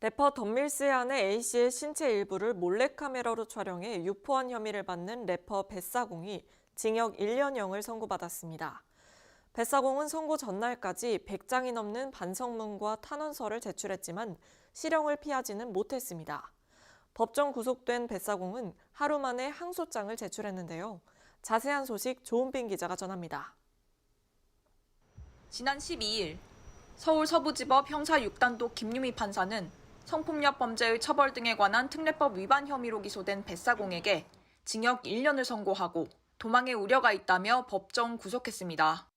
래퍼 덤밀스의 아내 A씨의 신체 일부를 몰래카메라로 촬영해 유포한 혐의를 받는 래퍼 뱃사공이 징역 1년형을 선고받았습니다. 뱃사공은 선고 전날까지 100장이 넘는 반성문과 탄원서를 제출했지만 실형을 피하지는 못했습니다. 법정 구속된 뱃사공은 하루 만에 항소장을 제출했는데요. 자세한 소식 조은빈 기자가 전합니다. 지난 12일 서울 서부지법 형사 6단도 김유미 판사는 성폭력 범죄의 처벌 등에 관한 특례법 위반 혐의로 기소된 뱃사공에게 징역 1년을 선고하고 도망의 우려가 있다며 법정 구속했습니다.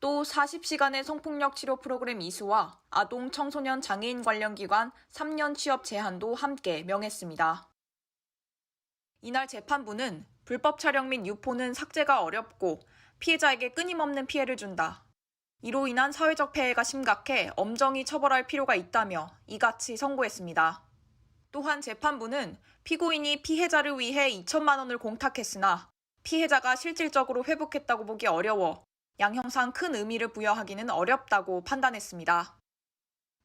또 40시간의 성폭력 치료 프로그램 이수와 아동 청소년 장애인 관련 기관 3년 취업 제한도 함께 명했습니다. 이날 재판부는 불법 촬영 및 유포는 삭제가 어렵고 피해자에게 끊임없는 피해를 준다. 이로 인한 사회적 폐해가 심각해 엄정히 처벌할 필요가 있다며 이같이 선고했습니다. 또한 재판부는 피고인이 피해자를 위해 2천만 원을 공탁했으나 피해자가 실질적으로 회복했다고 보기 어려워 양형상 큰 의미를 부여하기는 어렵다고 판단했습니다.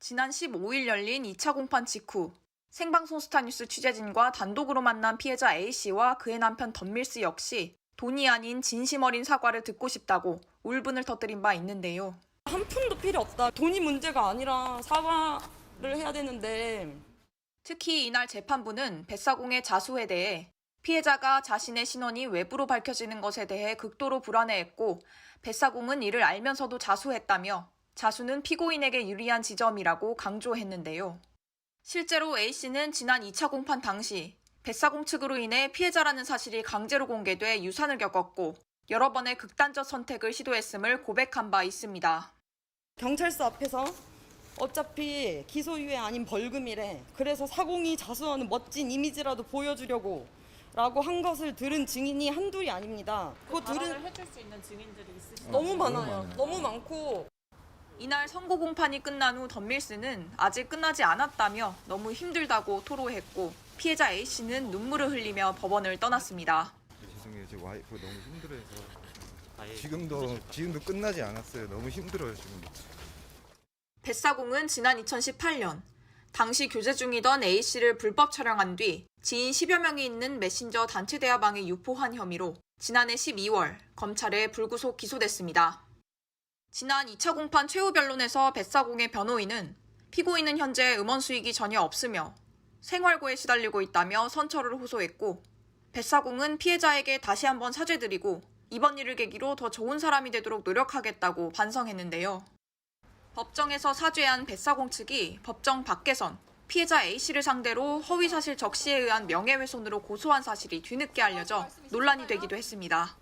지난 15일 열린 2차 공판 직후 생방송 스타뉴스 취재진과 단독으로 만난 피해자 A씨와 그의 남편 덤밀스 역시 돈이 아닌 진심 어린 사과를 듣고 싶다고 울분을 터뜨린 바 있는데요. 한 푼도 필요 없다. 돈이 문제가 아니라 사과를 해야 되는데. 특히 이날 재판부는 뱃사공의 자수에 대해 피해자가 자신의 신원이 외부로 밝혀지는 것에 대해 극도로 불안해했고 뱃사공은 이를 알면서도 자수했다며 자수는 피고인에게 유리한 지점이라고 강조했는데요. 실제로 A씨는 지난 2차 공판 당시 뱃사공 측으로 인해 피해자라는 사실이 강제로 공개돼 유산을 겪었고 여러 번의 극단적 선택을 시도했음을 고백한 바 있습니다. 경찰서 앞에서 어차피 기소유예 아닌 벌금이래. 그래서 사공이 자수하는 멋진 이미지라도 보여주려고 라고 한 것을 들은 증인이 한둘이 아닙니다. 그 발언을 해줄 수 있는 증인들이 있으시죠? 너무 많아요. 너무 많고. 이날 선고 공판이 끝난 후 덤밀스는 아직 끝나지 않았다며 너무 힘들다고 토로했고 피해자 A씨는 눈물을 흘리며 법원을 떠났습니다. 죄송해요. 제 와이프 너무 힘들어해서 지금도 끝나지 않았어요. 너무 힘들어요 지금. 뱃사공은 지난 2018년 당시 교제 중이던 A씨를 불법 촬영한 뒤 지인 10여 명이 있는 메신저 단체 대화방에 유포한 혐의로 지난해 12월 검찰에 불구속 기소됐습니다. 지난 2차 공판 최후 변론에서 뱃사공의 변호인은 피고인은 현재 음원 수익이 전혀 없으며 생활고에 시달리고 있다며 선처를 호소했고 뱃사공은 피해자에게 다시 한번 사죄드리고 이번 일을 계기로 더 좋은 사람이 되도록 노력하겠다고 반성했는데요. 법정에서 사죄한 뱃사공 측이 법정 밖에선 피해자 A씨를 상대로 허위사실 적시에 의한 명예훼손으로 고소한 사실이 뒤늦게 알려져 논란이 되기도 했습니다.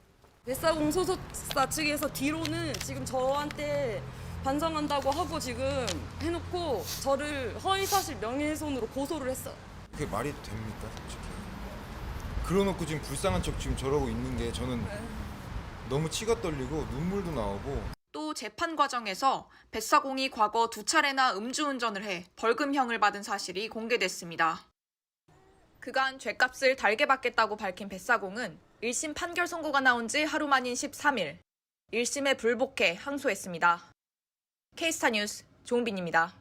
뱃사공 소속사 측에서 뒤로는 지금 저한테 반성한다고 하고 지금 해놓고 저를 허위사실 명예훼손으로 고소를 했어요. 그게 말이 됩니까 솔직히? 그러놓고 지금 불쌍한 척 지금 저러고 있는 게 저는 너무 치가 떨리고 눈물도 나오고. 또 재판 과정에서 뱃사공이 과거 2차례나 음주운전을 해 벌금형을 받은 사실이 공개됐습니다. 그간 죗값을 달게 받겠다고 밝힌 뱃사공은 1심 판결 선고가 나온 지 하루 만인 13일 1심에 불복해 항소했습니다. K스타 뉴스 조은빈입니다.